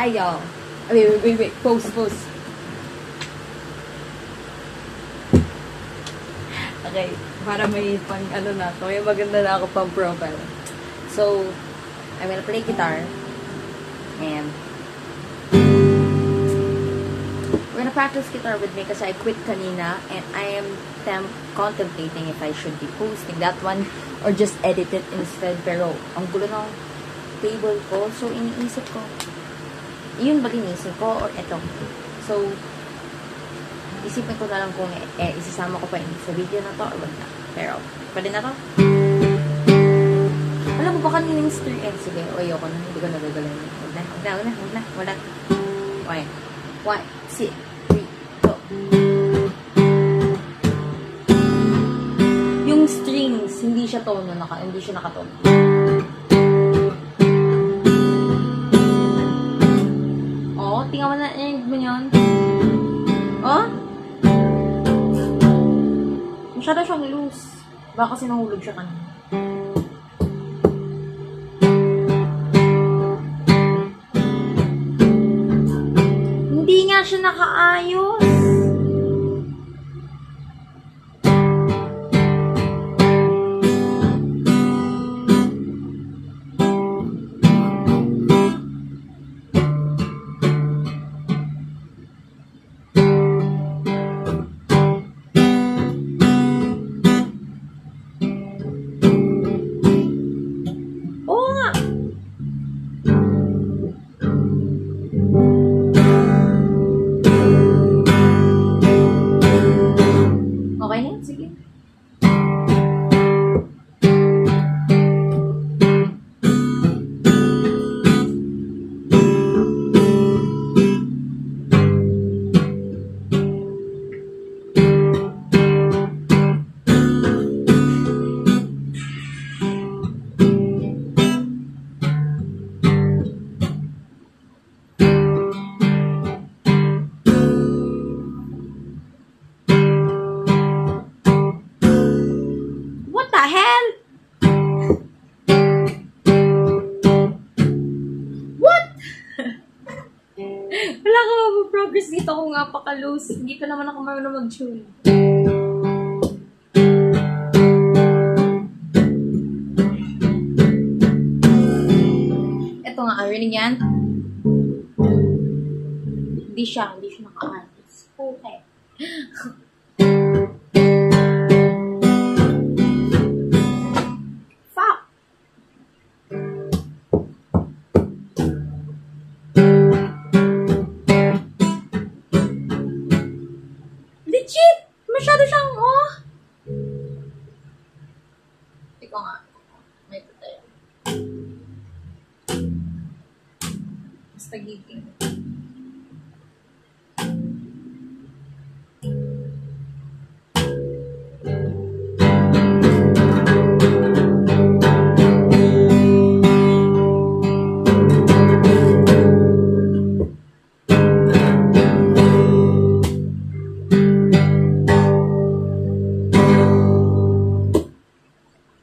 Hi, y'all. Wait. Pose. Okay, para may pang ano na to. May maganda na ako pang profile. So, I'm gonna play guitar. And we're gonna practice guitar with me kasi I quit kanina. And I am contemplating if I should be posting that one or just edit it instead. Pero, ang gulo ng table ko. So, iniisip ko. Yun ba iniisip ko? Or eto? So, isipin ko na lang kung isasama ko pa sa video na to or wag na. Pero, pwede na to? Alam mo ba kaninang string? Sige, ayoko na. Hindi ko nagagalan. Wag na. Okay. 1, 2, 3, go. Yung strings, hindi siya tono, hindi siya nakatono. Oh, tingnan mo na mo yun. Oh? Masyado siyang loose. Baka kasi nahulog siya kanina. Hindi nga siya nakaayos. Wala ka mag-progress dito kung napaka-loose. Hindi pa naman ako marunong mag-tune. Ito nga, arinig yan. Hindi siya naka-ayos. Okay. Legit! Masyado siyang, Ikaw nga. May patay. Basta giging.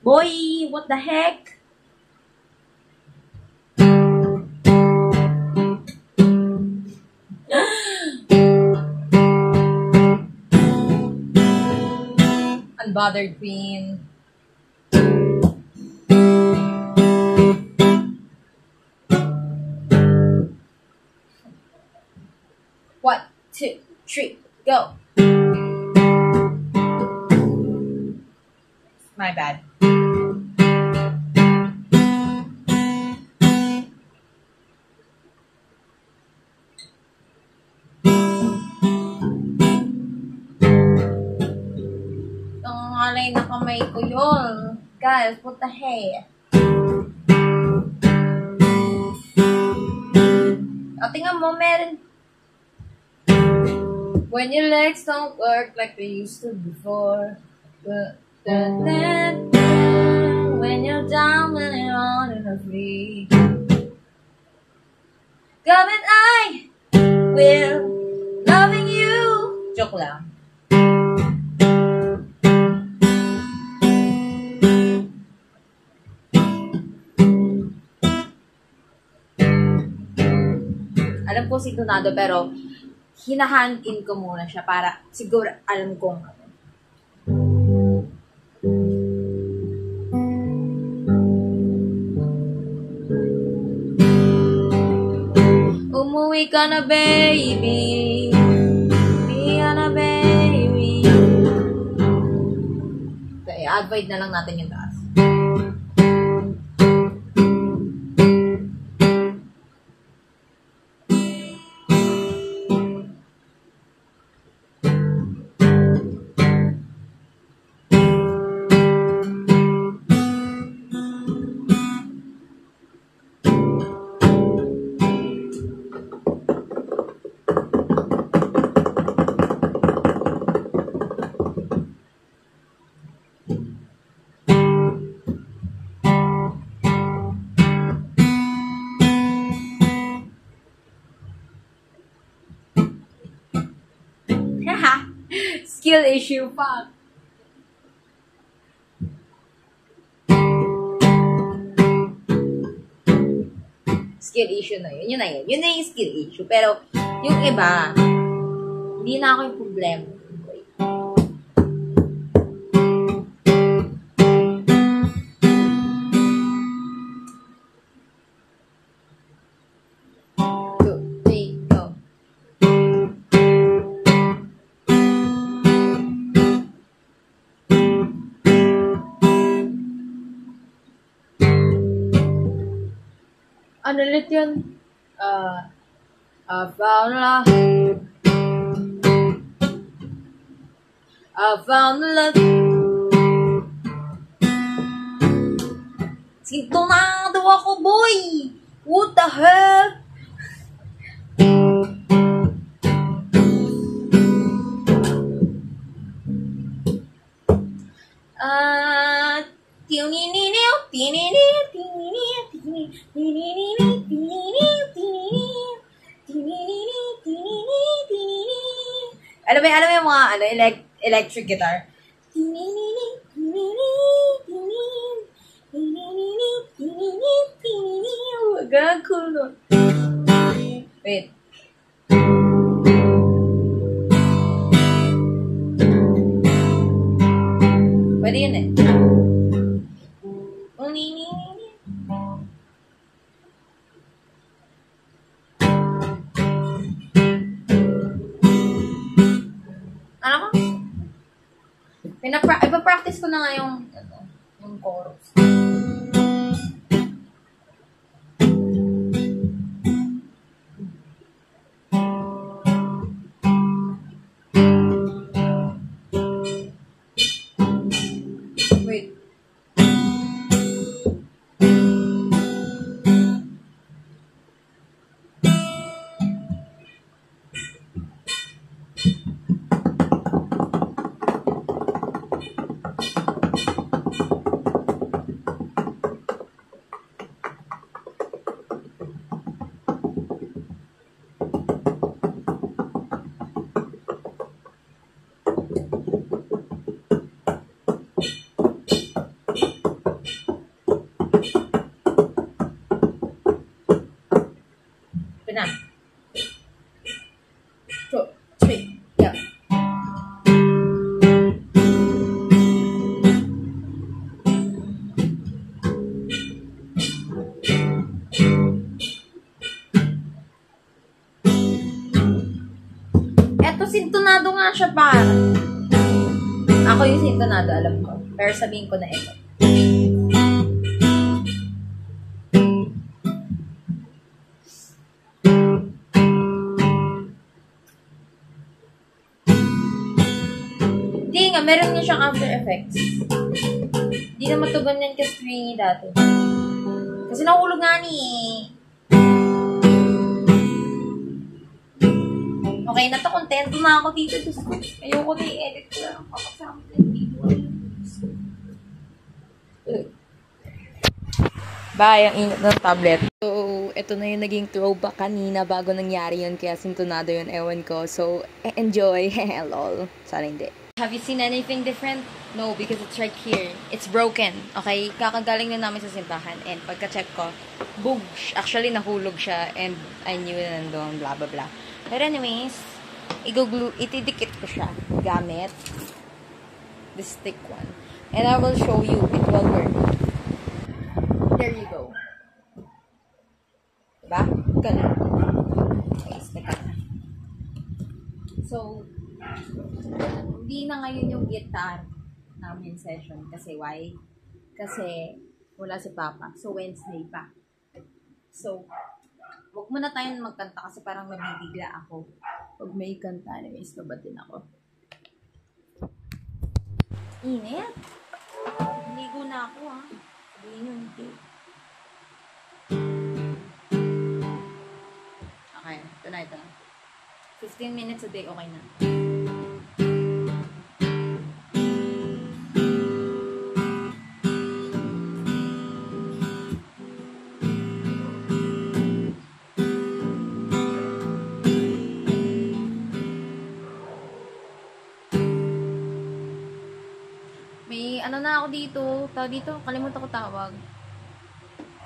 Boy, what the heck? Unbothered queen. One, two, three, go. My bad. Alay na kamay ko yun. Guys, what the heck? O, tingnan mo, meron. When your legs don't work like they used to before. When you're down and you're on in a free. God and I will loving you. Joke lang. Alam ko sintonado, pero hinahand in ko muna siya para siguro alam kong ano. Umuwi ka na, baby. Umuwi ka na, baby. Okay, avoid na lang natin yung taas. Skill issue pa. Skill issue na yun. Yun na yun. Yun na yung skill issue. Pero, yung iba, hindi na ako yung problema. Ano ulit yun? I found love. I found love. Sintonado ako, boy! What the hell? Alam mo yung mga electric guitar? Ganun cool nun. Wait. Pwede yun eh. Ano ko? Ipa-practice ko na nga yung chorus. Wait. Na. 2, 3, yeah. Eto, sintonado nga siya para. Ako yung sintonado, alam ko. Pero sabihin ko na ito. Hindi nga, meron nga siyang after effects. Hindi na matugan yan ka-stringy dati. Kasi nahulog nga ni. Okay na to, kontento na ako dito. Ayoko na i-edit ko lang. Kapasama na yung video. Bye, ang init ng tablet. So, ito na yung naging throwback kanina bago nangyari yun. Kaya sintonado yun, ewan ko. So, enjoy. Lol. Sana hindi. Have you seen anything different? No, because it's right here. It's broken. Okay? Kakagaling na namin sa simbahan. And pagka-check ko, boom! Actually, nahulog siya. And I knew na nandun, blah, blah, blah. But anyways, itidikit ko siya gamit this thick one. And I will show you. It will work. There you go. Diba? Ganun. Okay, stick na. So, hindi na ngayon yung guitar namin session. Kasi why? Kasi wala si Papa. So, Wednesday pa. So, wag muna tayong magkanta kasi parang mabibigla ako. Pag may kanta, anyways, babad din ako. Init. Ligo na ako, ha. Sabihin nyo, hindi. Okay, ito na. 15 minutes a day, okay na. May ano na ako dito. Tawag dito, kalimutan ko tawag.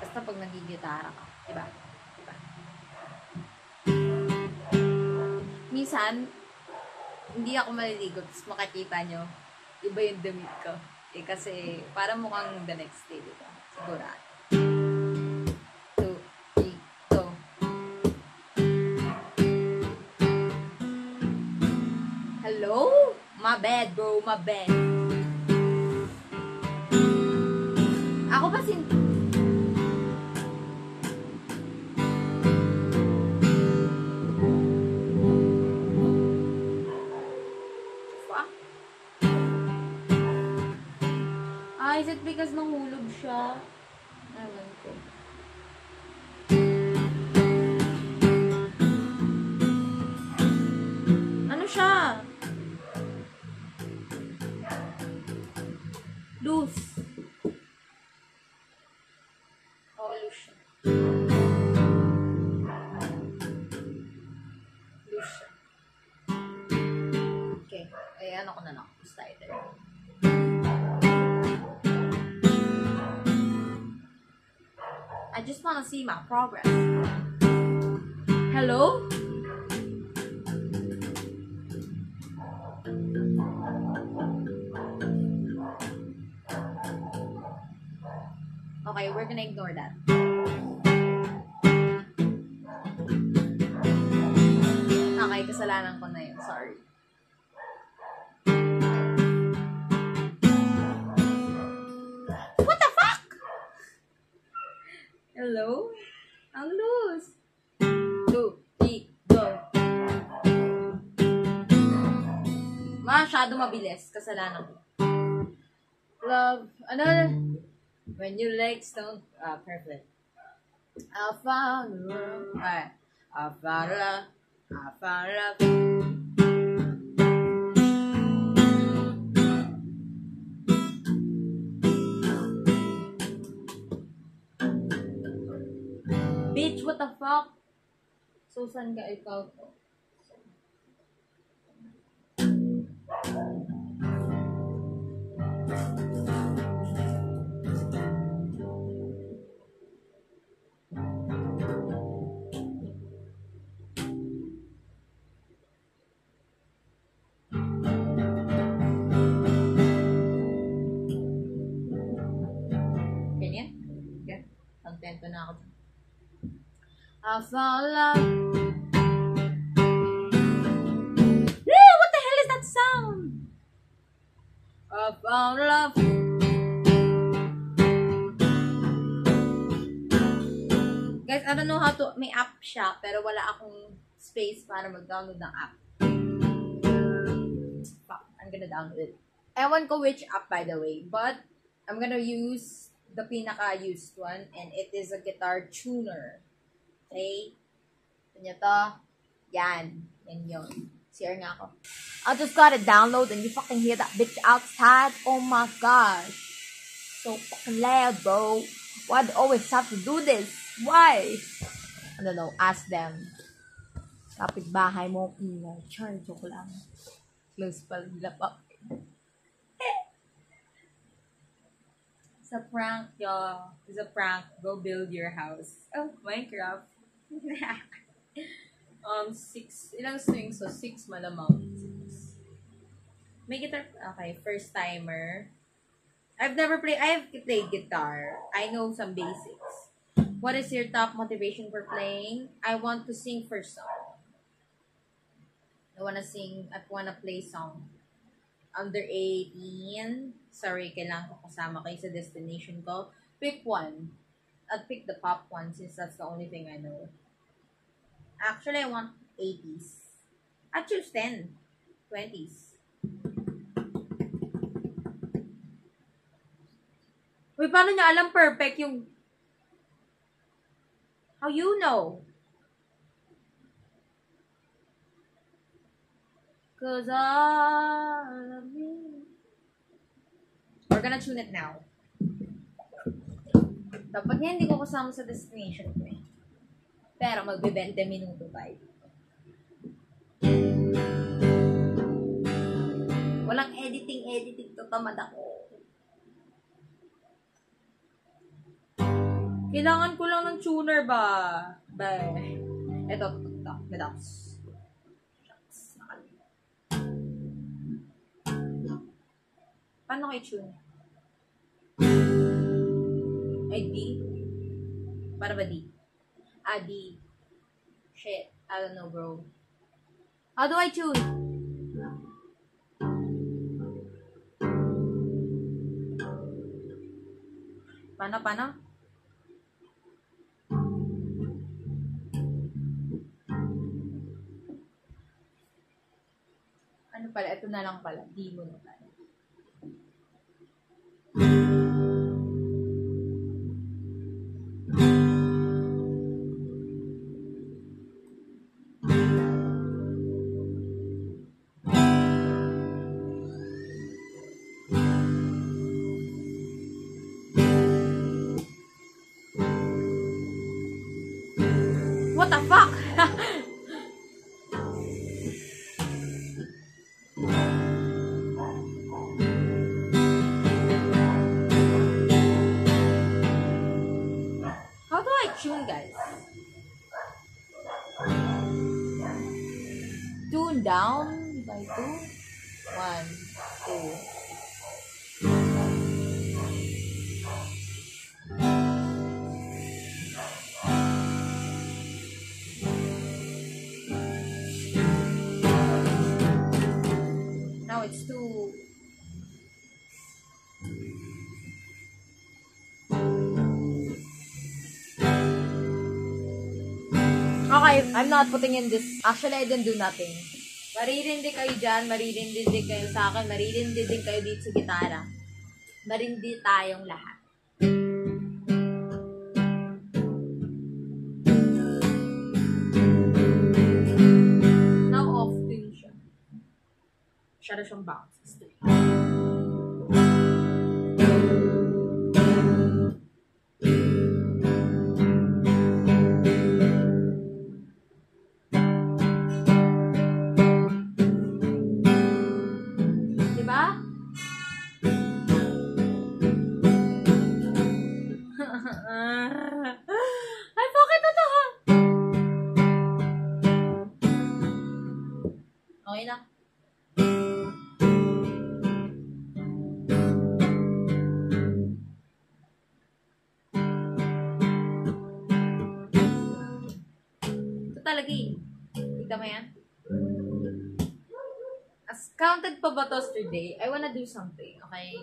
Basta pag nagigitara ka. Diba? Minsan, hindi ako maliligo. Tapos makikita nyo, iba yung damit ko. Eh, kasi, parang mukhang the next day, diba? Sigurado. 2, 3, go. Hello? My bad, bro. My bad. Ako ba is it because nahulog siya? Ewan ko. Ano siya? Loose. Oh, loose siya. Loose siya. Okay. Ay, ano ko na lang. Starter. I just want to see my progress. Hello? Okay, we're gonna ignore that. Okay, kasalanan ko na yun. Sorry. What the fuck? Hello? Ang loose. 2, 3, go. Masyado mabilis. Kasalanan ko. Love. Ano? When your legs don't... perfect. I found the world. Alright. I found love. I found love. Bitch, what the fuck? So, saan ka ikaw to? Ganyan? Yeah. Contento na ako. I found love. What the hell is that sound? I found love. Guys, I don't know how to... May app siya, pero wala akong space para mag-download ng app. Fuck, I'm gonna download it. Ewan ko which app, by the way. But, I'm gonna use the pinaka-used one. And it is a guitar tuner. Okay? Ito to. Yan. Yan yun. Share nga ako. I just got it download and you fucking hear that bitch outside. Oh my gosh. So fucking loud, bro. Why do I always have to do this? Why? I don't know. Ask them. Kapit bahay mo. Ingay. Char, joke lang. Close pa nila pa. It's a prank, y'all. It's a prank. Go build your house. Oh, Minecraft. Six. Ilang strings? So, six malamang. Six. May guitar. Okay, first timer. I've played guitar. I know some basics. What is your top motivation for playing? I want to sing first song. I wanna play song. Under 18. Sorry, kailangan ko kasama kayo sa destination ko. Pick one. I'll pick the pop one since that's the only thing I know. Actually, I want 80s. I choose 10. 20s. Uy, paano niya alam perfect yung... How you know? Cause all of me... We're gonna tune it now. Dapat nga hindi ko kasama sa destination ko eh. Pero magbe-20 minuto tayo. Walang editing to, tamad ako. Kailangan ko lang ng tuner ba? Ito. Medaps. Paano kayo tune? Ay, D? Para ba D? D. Shit. I don't know, bro. How do I tune? Paano? Ano pala? Ito na lang pala. D mo na pala. What the fuck? How do I tune, guys? Tune down by 2. 1, 2. It's too... Okay, I'm not putting in this. Actually, I didn't do nothing. Maririndi kayo dyan, maririndi din kayo sa akin, maririndi din kayo dito sa gitara. Marindi tayong lahat. Now off tune siya. Siya na siyang bounce. Diba? Ay, bakit ito ha? Okay na. Talaga eh. Kita mo yan? As counted pa ba to today? I wanna do something, okay?